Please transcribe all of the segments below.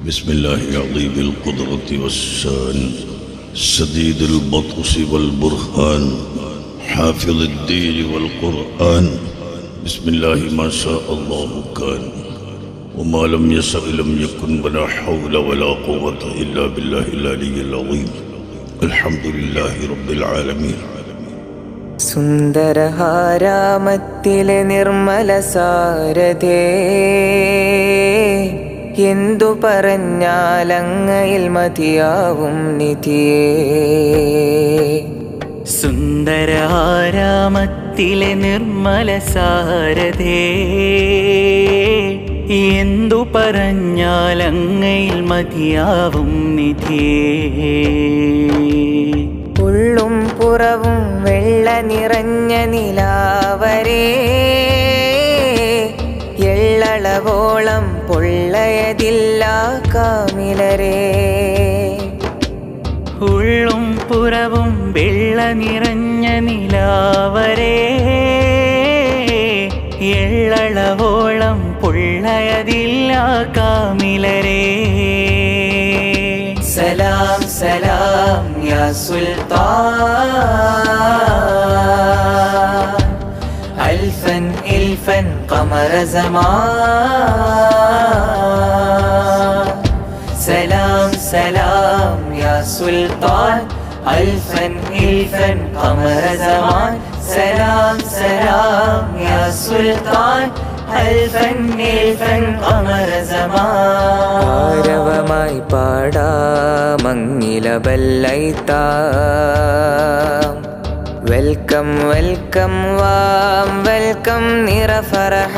بسم الله عظيم القدرة والشان شديد البطش والبرهان حافظ الدين والقرآن. بسم الله ما شاء الله كان وما لم يشأ لم يكن ولا حول ولا قوة إلا بالله العلي العظيم. الحمد لله رب العالمين. സുന്ദരഹാരാമത്തിലെ നിർമ്മല സാരഥേ, എന്തു പറഞ്ഞാലങ്ങയിൽ മതിയാവും നിധിയേ. സുന്ദരഹാരാമത്തിലെ നിർമ്മല സാരഥേ, എന്തു പറഞ്ഞാലങ്ങയിൽ മതിയാവും നിധിയേ. ഉള്ളും പുറവും വെള്ള നിറഞ്ഞ നിലാവരേ, എള്ളളവോളം പൊള്ളയതില്ല കാമിലരേ. ഉള്ളും പുറവും വെള്ള നിറഞ്ഞ നിലാവരേ, എള്ളളവോളം പൊള്ളയതില്ല കാമിലരേ. സലാം സലാം യാ സുൽത്താൻ, അൽഫൻ ഇൽഫൻ ഖമറ സമാൻ. സലാം സലാം യാ സുൽത്താൻ, അൽഫൻ ഇൽഫൻ ഖമറ സമാൻ. സലാം സലാം യാ സുൽത്താൻ, അൽഫൻ ഇൽഫൻ ഖമറ സമാൻ. ആരവമായി പാടാമങ്ങില ബല്ലൈത്താം. വെൽക്കം വെൽക്കം വാം വെൽക്കം നിറഫറഹ.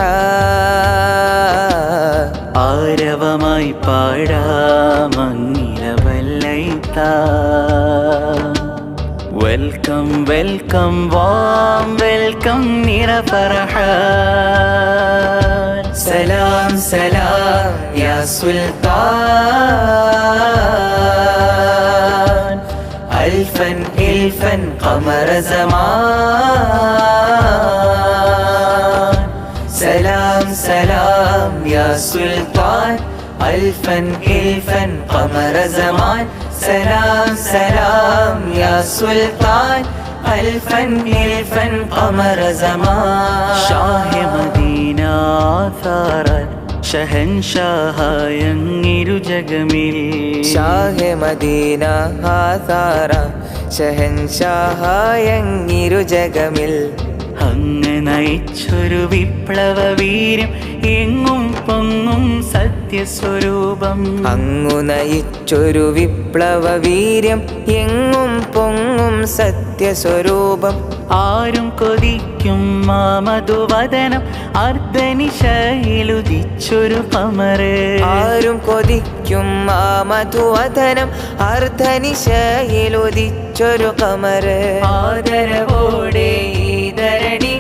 ആരവമായി പാടാമങ്ങില ബല്ലൈത്താം. വെൽക്കം വെൽക്കം വാം വെൽക്കം നിറഫറഹാൻ. സലാം സലാം യാ സുൽത്താൻ, അൽഫൻ ഇൽഫൻ ഖമറ സമാൻ. സലാം സലാം യാ സുൽത്താൻ, അൽഫൻ ഇൽഫൻ ഖമറ സമാൻ. സലാം സലാം യാ സുൽത്താൻ, അൽഫൻ ഇൽഫൻ ഖമറ സമാൻ. ഷാഹെ മദീന സാറൻ ഷഹൻഷാഹായങ്ങിരു ജഗമിൽ. ഷാഹെ മദീന ഹാസാറ ഷഹൻഷാഹായങ്ങിരു ജഗമിൽ. അങ്ങ് നയിച്ചൊരു വിപ്ലവ വീര്യം എങ്ങും പൊങ്ങും സത്യസ്വരൂപം. അങ്ങു നയിച്ചൊരു വിപ്ലവ വീര്യം എങ്ങും പൊങ്ങും സത്യസ്വരൂപം. ആരും കൊതിക്കും മാമധുവദനം അർദ്ധനിശയിലുദിച്ചൊരു കമറ്. ആരും കൊതിക്കും ആ മധുവദനം അർദ്ധനിശയിലുദിച്ചൊരു കമറ്. ആദരവോടെ ഈതരണി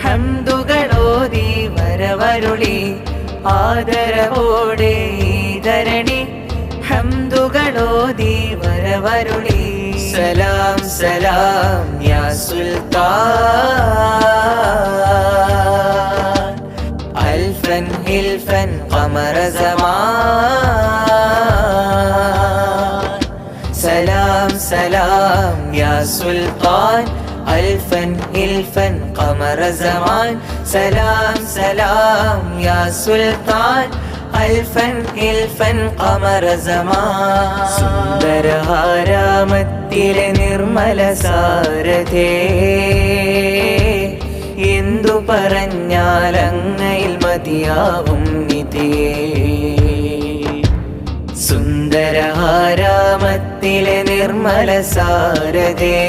ഹംദുകളോതി വരവരുളി. ആദരവോടെ ഈതരണി ഹംദുകളോതി വരവരുളി. സലാം സലാം യാ സുൽത്താൻ, അൽഫൻ ഇൽഫൻ ഖമറ സമാൻ. സലാം സലാം യാ സുൽത്താൻ, അൽഫൻ ഇൽഫൻ ഖമറ സമാൻ. സലാം സലാം യാ സുൽത്താൻ, അൽഫൻ ഇൽഫൻ ഖമറ സമാൻ. സുന്ദരഹാരാമത്തിലെ നിർമ്മല സാരഥേ, എന്തു പറഞ്ഞാലങ്ങയിൽ മതിയാവും നിധിയേ. സുന്ദരഹാരാമത്തിലെ നിർമ്മല സാരഥേ,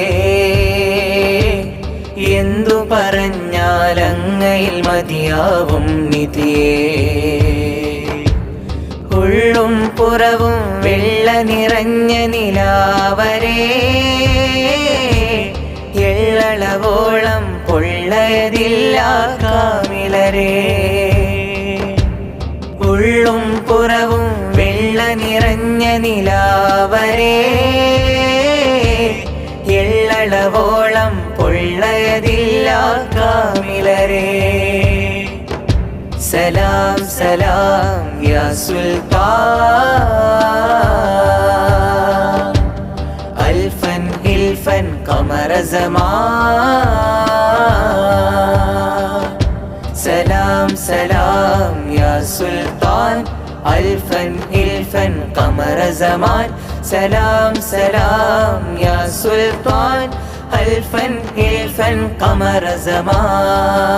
എന്തു പറഞ്ഞാലങ്ങയിൽ മതിയാവും നിധിയേ. ഉള്ളും പുറവും വെള്ള നിറഞ്ഞ നിലാവരേ, എള്ളളവോളം പൊള്ളയതില്ല കാമിലരേ. ഉള്ളും പുറവും വെള്ള നിറഞ്ഞ നിലാവരേ, എള്ളളവോളം പൊള്ളയതില്ല കാമിലരേ. സലാം സലാം യാ സുൽത്താൻ അൽഫൻ ഹിൽഫൻ ഖമറ സമാൻ സലാം സലാം യാ സുൽത്താൻ അൽഫൻ ഹിൽഫൻ ഖമറ സമാൻ സലാം സലാം യാ സുൽത്താൻ അൽഫൻ ഹിൽഫൻ ഖമറ സമാൻ